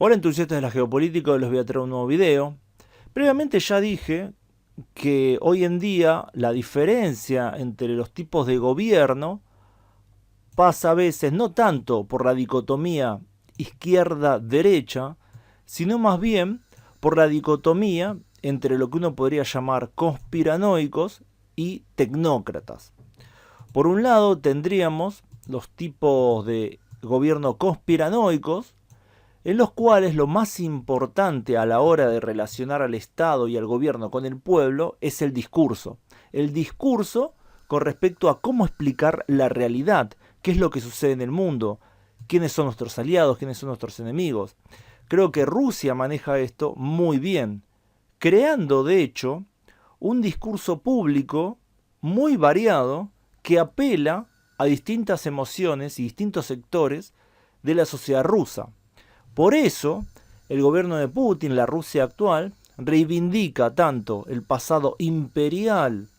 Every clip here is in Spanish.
Hola entusiastas de la geopolítica, hoy les voy a traer un nuevo video. Previamente ya dije que hoy en día la diferencia entre los tipos de gobierno pasa a veces no tanto por la dicotomía izquierda-derecha, sino más bien por la dicotomía entre lo que uno podría llamar conspiranoicos y tecnócratas. Por un lado tendríamos los tipos de gobierno conspiranoicos, en los cuales lo más importante a la hora de relacionar al Estado y al gobierno con el pueblo es el discurso. El discurso con respecto a cómo explicar la realidad, qué es lo que sucede en el mundo, quiénes son nuestros aliados, quiénes son nuestros enemigos. Creo que Rusia maneja esto muy bien, creando de hecho un discurso público muy variado que apela a distintas emociones y distintos sectores de la sociedad rusa. Por eso, el gobierno de Putin, la Rusia actual, reivindica tanto el pasado imperial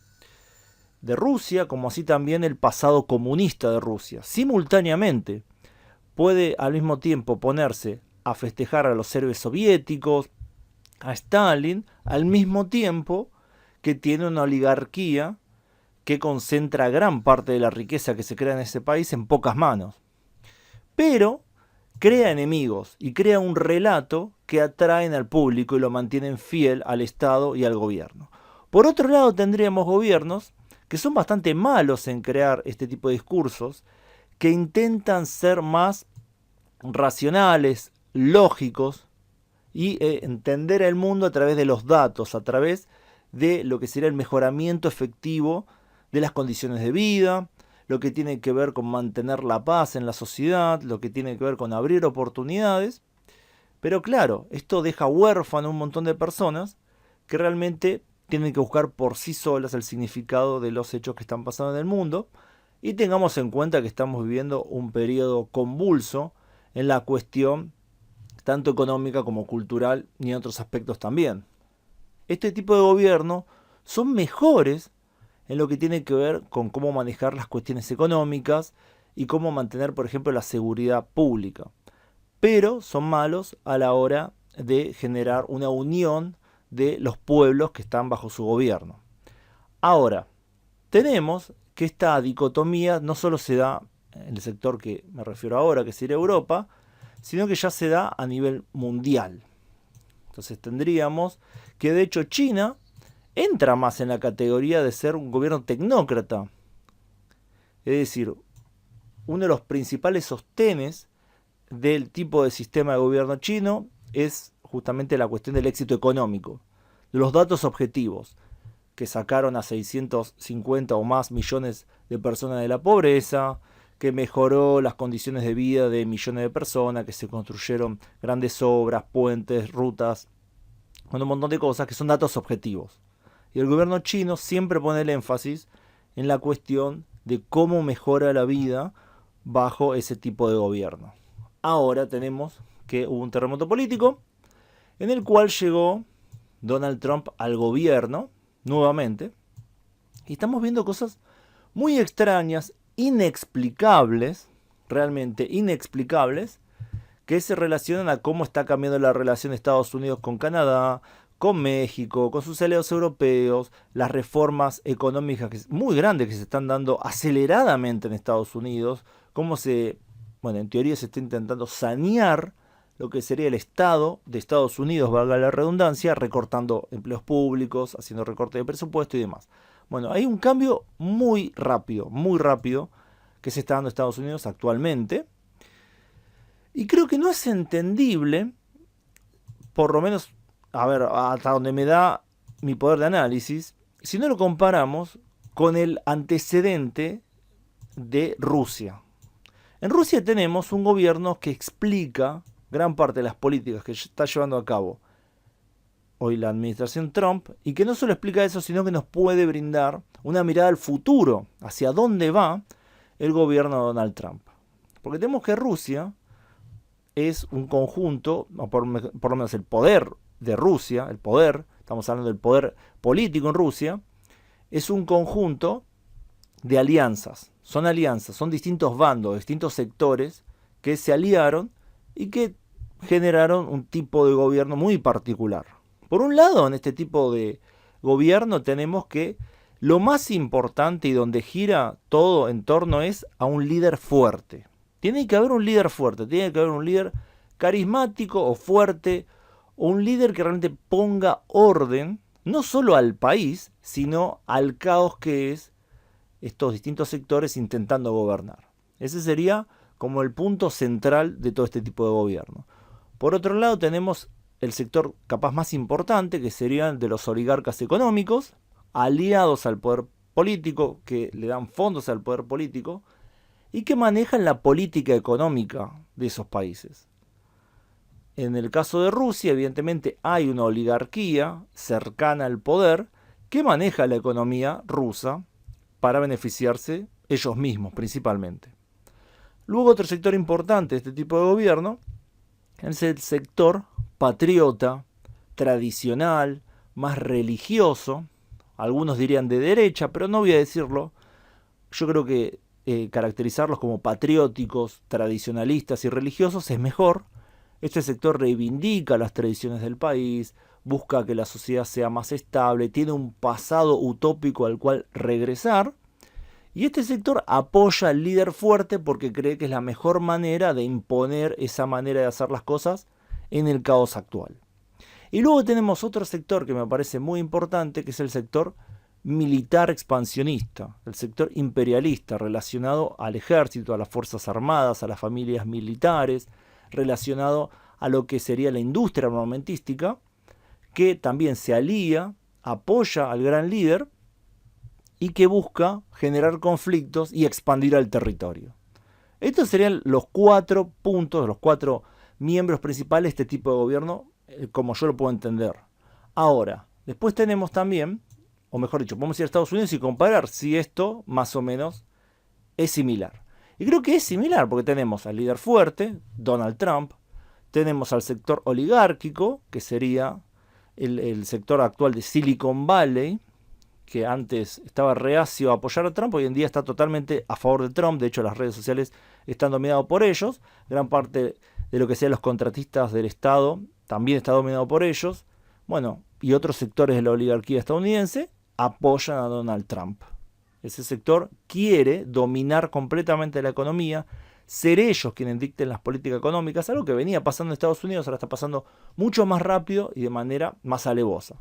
de Rusia como así también el pasado comunista de Rusia. Simultáneamente, puede al mismo tiempo ponerse a festejar a los héroes soviéticos, a Stalin, al mismo tiempo que tiene una oligarquía que concentra gran parte de la riqueza que se crea en ese país en pocas manos. Pero crea enemigos y crea un relato que atraen al público y lo mantienen fiel al Estado y al gobierno. Por otro lado, tendríamos gobiernos que son bastante malos en crear este tipo de discursos, que intentan ser más racionales, lógicos y entender el mundo a través de los datos, a través de lo que sería el mejoramiento efectivo de las condiciones de vida, lo que tiene que ver con mantener la paz en la sociedad, lo que tiene que ver con abrir oportunidades. Pero claro, esto deja huérfano a un montón de personas que realmente tienen que buscar por sí solas el significado de los hechos que están pasando en el mundo. Y tengamos en cuenta que estamos viviendo un periodo convulso en la cuestión tanto económica como cultural y en otros aspectos también. Este tipo de gobierno son mejores en lo que tiene que ver con cómo manejar las cuestiones económicas y cómo mantener, por ejemplo, la seguridad pública. Pero son malos a la hora de generar una unión de los pueblos que están bajo su gobierno. Ahora, tenemos que esta dicotomía no solo se da en el sector que me refiero ahora, que sería Europa, sino que ya se da a nivel mundial. Entonces tendríamos que de hecho China entra más en la categoría de ser un gobierno tecnócrata. Es decir, uno de los principales sostenes del tipo de sistema de gobierno chino es justamente la cuestión del éxito económico, de los datos objetivos, que sacaron a 650 o más millones de personas de la pobreza, que mejoró las condiciones de vida de millones de personas, que se construyeron grandes obras, puentes, rutas, con un montón de cosas que son datos objetivos. Y el gobierno chino siempre pone el énfasis en la cuestión de cómo mejora la vida bajo ese tipo de gobierno. Ahora tenemos que hubo un terremoto político en el cual llegó Donald Trump al gobierno nuevamente y estamos viendo cosas muy extrañas, inexplicables, realmente inexplicables, que se relacionan a cómo está cambiando la relación de Estados Unidos con Canadá, con México, con sus aliados europeos, las reformas económicas muy grandes que se están dando aceleradamente en Estados Unidos, cómo se, bueno, en teoría se está intentando sanear lo que sería el Estado de Estados Unidos, valga la redundancia, recortando empleos públicos, haciendo recorte de presupuesto y demás. Bueno, hay un cambio muy rápido, que se está dando en Estados Unidos actualmente. Y creo que no es entendible, por lo menos, a ver, hasta donde me da mi poder de análisis, si no lo comparamos con el antecedente de Rusia. En Rusia tenemos un gobierno que explica gran parte de las políticas que está llevando a cabo hoy la administración Trump y que no solo explica eso, sino que nos puede brindar una mirada al futuro, hacia dónde va el gobierno de Donald Trump. Porque tenemos que Rusia es un conjunto, o por lo menos el poder de Rusia, el poder, estamos hablando del poder político en Rusia, es un conjunto de alianzas, son distintos bandos, distintos sectores que se aliaron y que generaron un tipo de gobierno muy particular. Por un lado, en este tipo de gobierno tenemos que lo más importante y donde gira todo en torno es a un líder fuerte. Tiene que haber un líder fuerte, tiene que haber un líder carismático o fuerte, o un líder que realmente ponga orden, no solo al país, sino al caos que es estos distintos sectores intentando gobernar. Ese sería como el punto central de todo este tipo de gobierno. Por otro lado tenemos el sector capaz más importante, que serían de los oligarcas económicos, aliados al poder político, que le dan fondos al poder político, y que manejan la política económica de esos países. En el caso de Rusia, evidentemente hay una oligarquía cercana al poder que maneja la economía rusa para beneficiarse ellos mismos principalmente. Luego otro sector importante de este tipo de gobierno es el sector patriota, tradicional, más religioso, algunos dirían de derecha, pero no voy a decirlo. Yo creo que caracterizarlos como patrióticos, tradicionalistas y religiosos es mejor. Este sector reivindica las tradiciones del país, busca que la sociedad sea más estable, tiene un pasado utópico al cual regresar. Y este sector apoya al líder fuerte porque cree que es la mejor manera de imponer esa manera de hacer las cosas en el caos actual. Y luego tenemos otro sector que me parece muy importante, que es el sector militar expansionista, el sector imperialista relacionado al ejército, a las fuerzas armadas, a las familias militares, relacionado a lo que sería la industria armamentística, que también se alía, apoya al gran líder y que busca generar conflictos y expandir al territorio. Estos serían los 4 puntos, los 4 miembros principales de este tipo de gobierno, como yo lo puedo entender. Ahora, después tenemos también, o mejor dicho, podemos ir a Estados Unidos y comparar si esto más o menos es similar. Y creo que es similar porque tenemos al líder fuerte, Donald Trump, tenemos al sector oligárquico, que sería el sector actual de Silicon Valley, que antes estaba reacio a apoyar a Trump, hoy en día está totalmente a favor de Trump. De hecho, las redes sociales están dominadas por ellos. Gran parte de lo que sean los contratistas del Estado también está dominado por ellos. Bueno, y otros sectores de la oligarquía estadounidense apoyan a Donald Trump. Ese sector quiere dominar completamente la economía, ser ellos quienes dicten las políticas económicas, algo que venía pasando en Estados Unidos, ahora está pasando mucho más rápido y de manera más alevosa.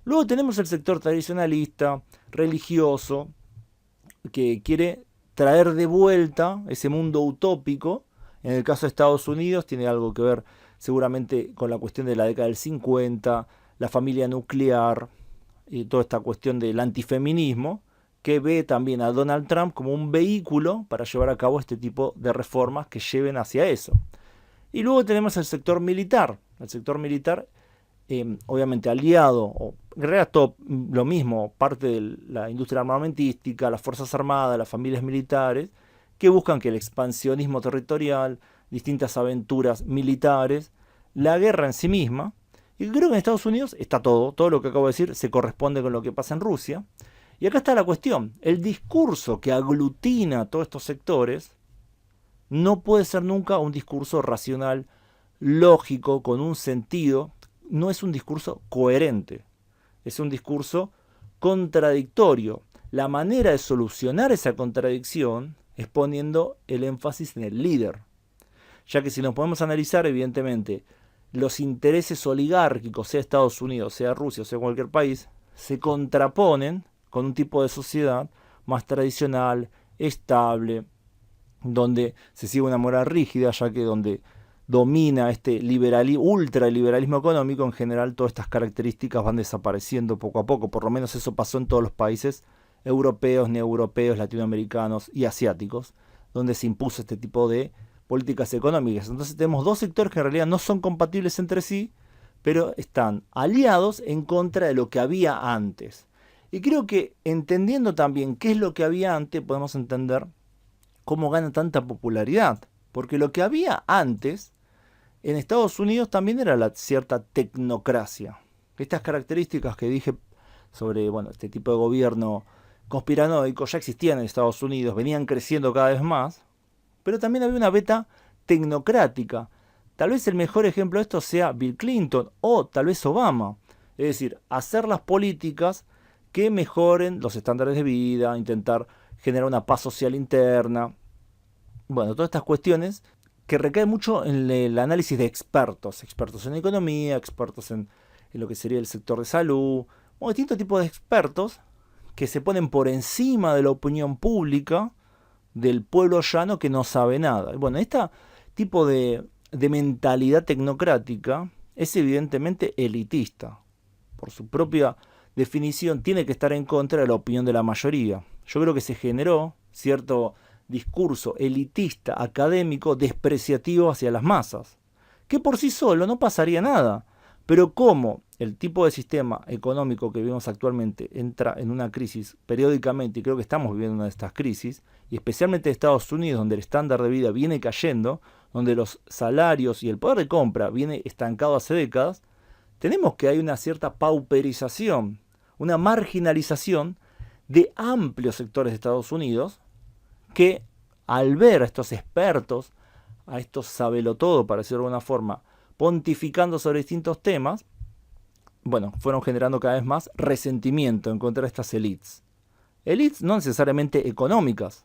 Luego tenemos el sector tradicionalista, religioso, que quiere traer de vuelta ese mundo utópico. En el caso de Estados Unidos tiene algo que ver seguramente con la cuestión de la década del 50, la familia nuclear y toda esta cuestión del antifeminismo, que ve también a Donald Trump como un vehículo para llevar a cabo este tipo de reformas que lleven hacia eso. Y luego tenemos el sector militar. El sector militar obviamente aliado, o en realidad todo lo mismo, parte de la industria armamentística, las fuerzas armadas, las familias militares, que buscan que el expansionismo territorial, distintas aventuras militares, la guerra en sí misma, y creo que en Estados Unidos está todo lo que acabo de decir se corresponde con lo que pasa en Rusia. Y acá está la cuestión, el discurso que aglutina a todos estos sectores no puede ser nunca un discurso racional, lógico, con un sentido. No es un discurso coherente, es un discurso contradictorio. La manera de solucionar esa contradicción es poniendo el énfasis en el líder, ya que si nos podemos analizar, evidentemente, los intereses oligárquicos, sea Estados Unidos, sea Rusia, sea cualquier país, se contraponen con un tipo de sociedad más tradicional, estable, donde se sigue una moral rígida, ya que donde domina este ultraliberalismo económico, en general todas estas características van desapareciendo poco a poco. Por lo menos eso pasó en todos los países europeos, neoeuropeos, latinoamericanos y asiáticos, donde se impuso este tipo de políticas económicas. Entonces tenemos dos sectores que en realidad no son compatibles entre sí, pero están aliados en contra de lo que había antes. Y creo que entendiendo también qué es lo que había antes, podemos entender cómo gana tanta popularidad. Porque lo que había antes en Estados Unidos también era la cierta tecnocracia. Estas características que dije sobre este tipo de gobierno conspiranoico ya existían en Estados Unidos, venían creciendo cada vez más, pero también había una beta tecnocrática, Tal vez el mejor ejemplo de esto sea Bill Clinton o tal vez Obama. Es decir, hacer las políticas que mejoren los estándares de vida, intentar generar una paz social interna. Bueno, todas estas cuestiones que recaen mucho en el análisis de expertos. Expertos en economía, expertos en lo que sería el sector de salud. Bueno, distintos tipos de expertos que se ponen por encima de la opinión pública del pueblo llano que no sabe nada. Bueno, este tipo de mentalidad tecnocrática es evidentemente elitista. Por su propia definición tiene que estar en contra de la opinión de la mayoría. Yo creo que se generó cierto discurso elitista, académico, despreciativo hacia las masas, que por sí solo no pasaría nada. Pero como el tipo de sistema económico que vivimos actualmente entra en una crisis periódicamente, y creo que estamos viviendo una de estas crisis, y especialmente en Estados Unidos, donde el estándar de vida viene cayendo, donde los salarios y el poder de compra viene estancado hace décadas, tenemos que hay una cierta pauperización, una marginalización de amplios sectores de Estados Unidos que al ver a estos expertos, a estos sabelotodo, para decirlo de alguna forma, pontificando sobre distintos temas, bueno, fueron generando cada vez más resentimiento en contra de estas élites. Élites no necesariamente económicas.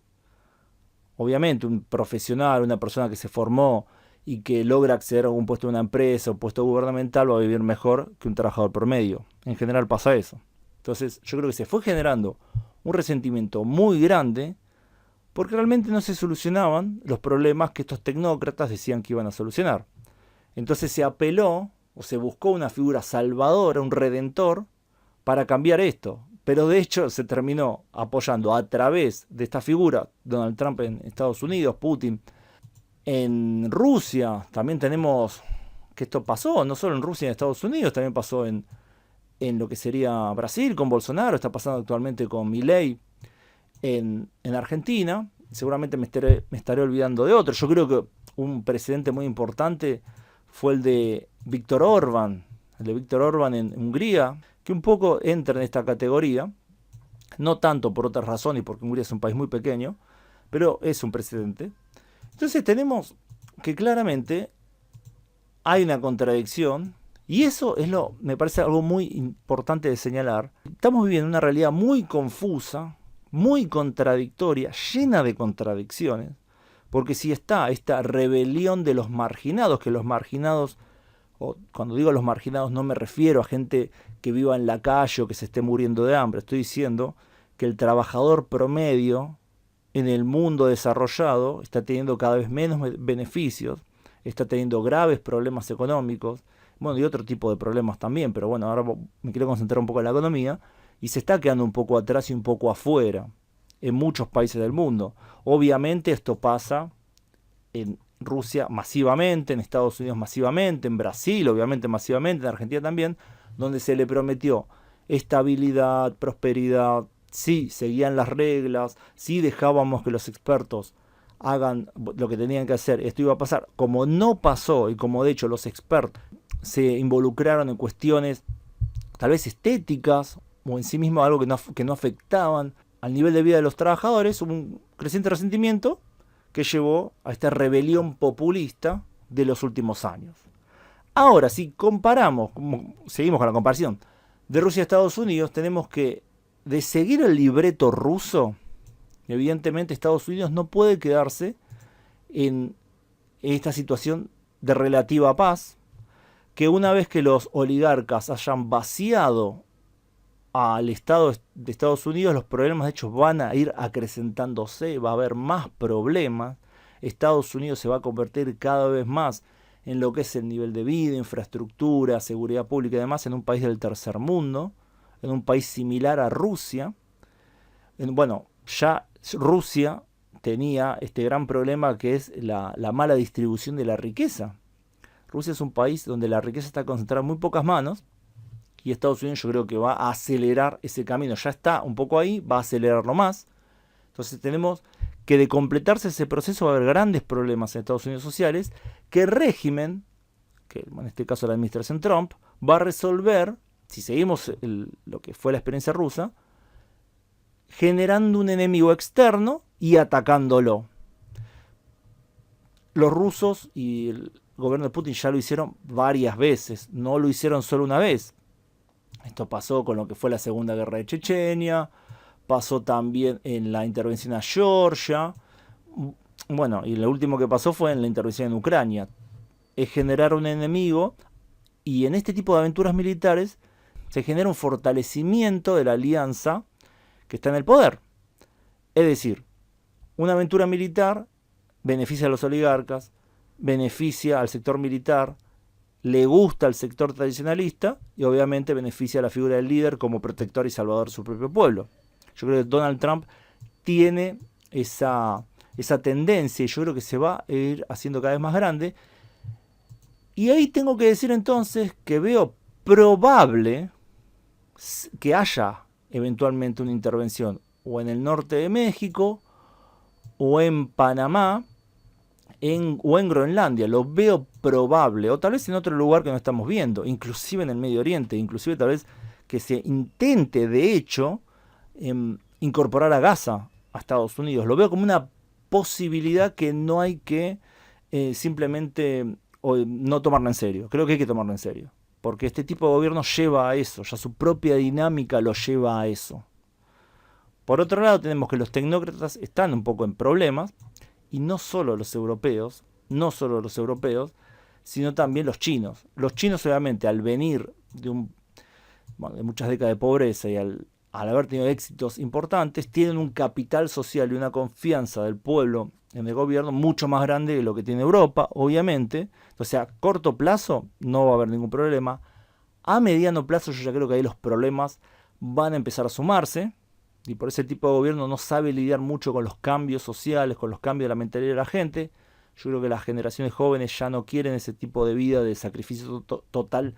Obviamente un profesional, una persona que se formó y que logra acceder a algún puesto de una empresa o puesto gubernamental va a vivir mejor que un trabajador promedio. En general pasa eso. Entonces yo creo que se fue generando un resentimiento muy grande porque realmente no se solucionaban los problemas que estos tecnócratas decían que iban a solucionar. Entonces se apeló o se buscó una figura salvadora, un redentor, para cambiar esto. Pero de hecho se terminó apoyando a través de esta figura, Donald Trump en Estados Unidos, Putin en Rusia. También tenemos que esto pasó, no solo en Rusia y en Estados Unidos, también pasó en lo que sería Brasil con Bolsonaro, está pasando actualmente con Milei en Argentina. Seguramente me estaré olvidando de otro. Yo creo que un precedente muy importante fue el de Víctor Orbán, en Hungría, que un poco entra en esta categoría, no tanto por otras razones, porque Hungría es un país muy pequeño, pero es un precedente. Entonces tenemos que claramente hay una contradicción, y eso me parece algo muy importante de señalar. Estamos viviendo una realidad muy confusa, muy contradictoria, llena de contradicciones, porque si está esta rebelión de los marginados, que los marginados, o cuando digo los marginados no me refiero a gente que viva en la calle o que se esté muriendo de hambre, estoy diciendo que el trabajador promedio en el mundo desarrollado está teniendo cada vez menos beneficios, está teniendo graves problemas económicos, bueno, y otro tipo de problemas también, pero bueno, ahora me quiero concentrar un poco en la economía, y se está quedando un poco atrás y un poco afuera en muchos países del mundo. Obviamente esto pasa en Rusia masivamente, en Estados Unidos masivamente, en Brasil obviamente masivamente, en Argentina también, donde se le prometió estabilidad, prosperidad, si seguían las reglas, si dejábamos que los expertos hagan lo que tenían que hacer, esto iba a pasar. Como no pasó y como de hecho los expertos se involucraron en cuestiones tal vez estéticas o en sí mismo algo que no afectaban al nivel de vida de los trabajadores, hubo un creciente resentimiento que llevó a esta rebelión populista de los últimos años. Ahora, si comparamos, seguimos con la comparación de Rusia a Estados Unidos, tenemos que, de seguir el libreto ruso, evidentemente Estados Unidos no puede quedarse en esta situación de relativa paz, que una vez que los oligarcas hayan vaciado al Estado de Estados Unidos, los problemas de hecho van a ir acrecentándose, va a haber más problemas. Estados Unidos se va a convertir cada vez más en lo que es el nivel de vida, infraestructura, seguridad pública y demás, en un país del tercer mundo, en un país similar a Rusia. Bueno, ya Rusia tenía este gran problema que es la mala distribución de la riqueza. Rusia es un país donde la riqueza está concentrada en muy pocas manos, y Estados Unidos yo creo que va a acelerar ese camino. Ya está un poco ahí, va a acelerarlo más. Entonces tenemos que, de completarse ese proceso, va a haber grandes problemas en Estados Unidos sociales que el régimen, que en este caso la administración Trump, va a resolver, si seguimos lo que fue la experiencia rusa, generando un enemigo externo y atacándolo. Los rusos y el gobierno de Putin ya lo hicieron varias veces, no lo hicieron solo una vez. Esto pasó con lo que fue la Segunda Guerra de Chechenia, pasó también en la intervención a Georgia, bueno, y lo último que pasó fue en la intervención en Ucrania. Es generar un enemigo, y en este tipo de aventuras militares se genera un fortalecimiento de la alianza que está en el poder. Es decir, una aventura militar beneficia a los oligarcas, beneficia al sector militar, le gusta al sector tradicionalista y obviamente beneficia a la figura del líder como protector y salvador de su propio pueblo. Yo creo que Donald Trump tiene esa tendencia y yo creo que se va a ir haciendo cada vez más grande. Y ahí tengo que decir entonces que veo probable que haya eventualmente una intervención o en el norte de México o en Panamá o en Groenlandia. Lo veo probable, o tal vez en otro lugar que no estamos viendo, inclusive en el Medio Oriente, inclusive tal vez que se intente de hecho incorporar a Gaza a Estados Unidos. Lo veo como una posibilidad que no hay que simplemente no tomarla en serio. Creo que hay que tomarla en serio, porque este tipo de gobierno lleva a eso, ya su propia dinámica lo lleva a eso. Por otro lado, tenemos que los tecnócratas están un poco en problemas, y no solo los europeos, sino también los chinos. Los chinos, obviamente, al venir de muchas décadas de pobreza y al haber tenido éxitos importantes, tienen un capital social y una confianza del pueblo en el gobierno mucho más grande que lo que tiene Europa, obviamente. O sea, a corto plazo no va a haber ningún problema. A mediano plazo yo ya creo que ahí los problemas van a empezar a sumarse. Y por ese tipo de gobierno no sabe lidiar mucho con los cambios sociales, con los cambios de la mentalidad de la gente. Yo creo que las generaciones jóvenes ya no quieren ese tipo de vida de sacrificio total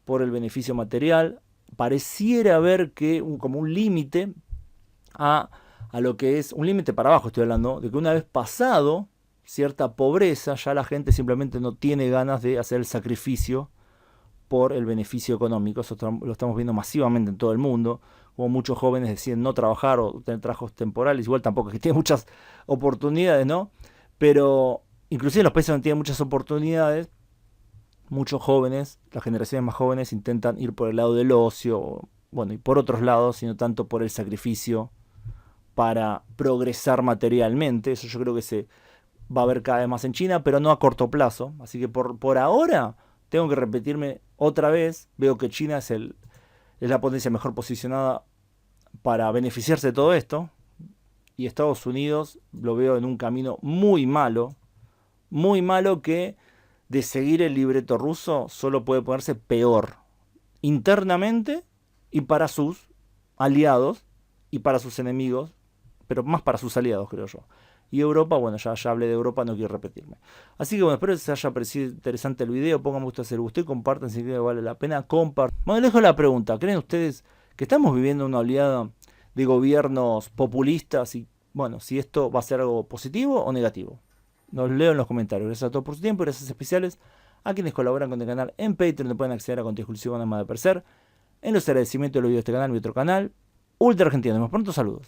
por el beneficio material. Pareciera haber que como un límite a lo que es, un límite para abajo estoy hablando, de que una vez pasado cierta pobreza, ya la gente simplemente no tiene ganas de hacer el sacrificio por el beneficio económico. Eso lo estamos viendo masivamente en todo el mundo, como muchos jóvenes deciden no trabajar o tener trabajos temporales. Igual tampoco es que tienen muchas oportunidades, ¿no? Pero inclusive en los países donde tienen muchas oportunidades, muchos jóvenes, las generaciones más jóvenes, intentan ir por el lado del ocio, bueno, y por otros lados, sino tanto por el sacrificio para progresar materialmente. Eso yo creo que se va a ver cada vez más en China, pero no a corto plazo. Así que por ahora tengo que repetirme otra vez. Veo que China es la potencia mejor posicionada para beneficiarse de todo esto. Y Estados Unidos lo veo en un camino muy malo que de seguir el libreto ruso solo puede ponerse peor internamente y para sus aliados y para sus enemigos, pero más para sus aliados, creo yo. Y Europa, bueno, ya hablé de Europa, no quiero repetirme. Así que bueno, espero que les haya parecido interesante el video. Pongan gusto si les gustó y compartan si creen que vale la pena. Compartan. Bueno, les dejo la pregunta. ¿Creen ustedes que estamos viviendo una oleada de gobiernos populistas? Y bueno, si esto va a ser algo positivo o negativo. Los leo en los comentarios. Gracias a todos por su tiempo. Gracias especiales a quienes colaboran con el canal en Patreon, donde pueden acceder a contenido exclusivo nada más de per ser. En los agradecimientos de los videos de este canal y otro canal. Ultra Argentino. Nos vemos pronto. Saludos.